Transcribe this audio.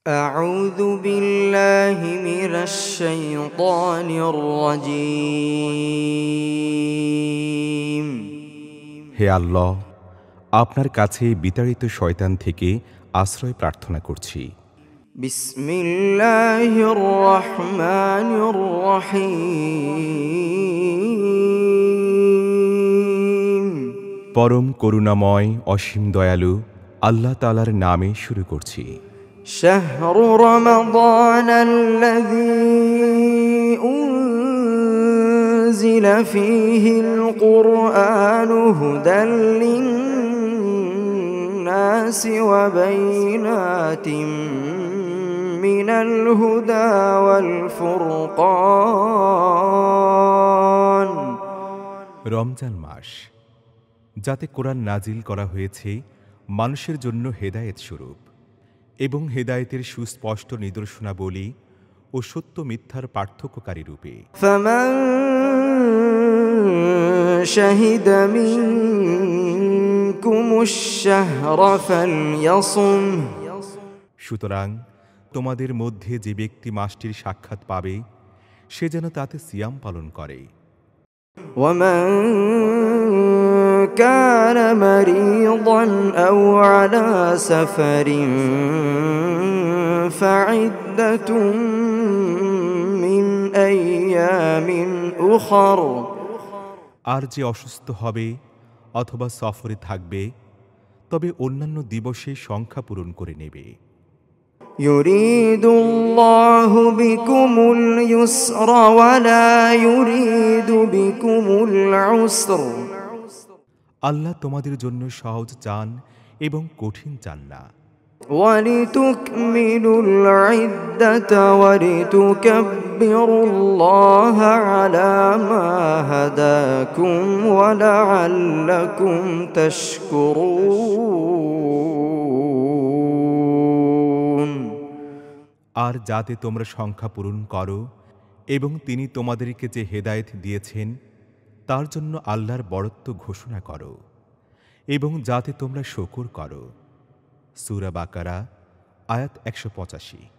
أعوذ بالله من الشيطان الرجيم হে আল্লাহ, আপনার কাছে বিতাড়িত শয়তান থেকে আশ্রয় প্রার্থনা করছি। بسم الله الرحمن الرحيم পরম করুণাময় অসীম দয়ালু আল্লাহ তাআলার নামে শুরু করছি। شهر رمضان الذي أنزل فيه القرآن هدى للناس وبينات من الهدى والفرقان রমজান মাস, যাতে কোরআন নাজিল করা হয়েছে মানুষের জন্য হেদায়েত স্বরূপ এবং হেদায়েতের সুস্পষ্ট নিদর্শনাবলী ও সত্য মিথ্যার পার্থক্যকারী রূপে। فمن شهد منكم الشهر فليصم সুতরাং তোমাদের মধ্যে যে ব্যক্তি মাসটির সাক্ষাৎ পাবে সে যেন তাতে সিয়াম পালন করে। ومن كان مريضا أو على سفر فعدة من أيام أخر আর যে অসুস্থ হবে অথবা সফরে থাকবে তবে অন্যান্য দিবসে সংখ্যা পূরণ করে নেবে। يريد الله بكم اليسر ولا يريد بكم العسر আল্লাহ তোমাদের জন্য সহজ চান এবং কঠিন চান না। ولتكملوا العدة ولتكبروا الله على ما هداكم ولعلكم تشكرون আর যাতে তোমরা সংখ্যা পূরণ করো এবং তিনি তোমাদেরকে যে হেদায়েত দিয়েছেন তার জন্য আল্লাহর বড়ত্ব ঘোষণা করো এবং যাতে তোমরা শুকর করো। সূরা বাকারা আয়াত 185।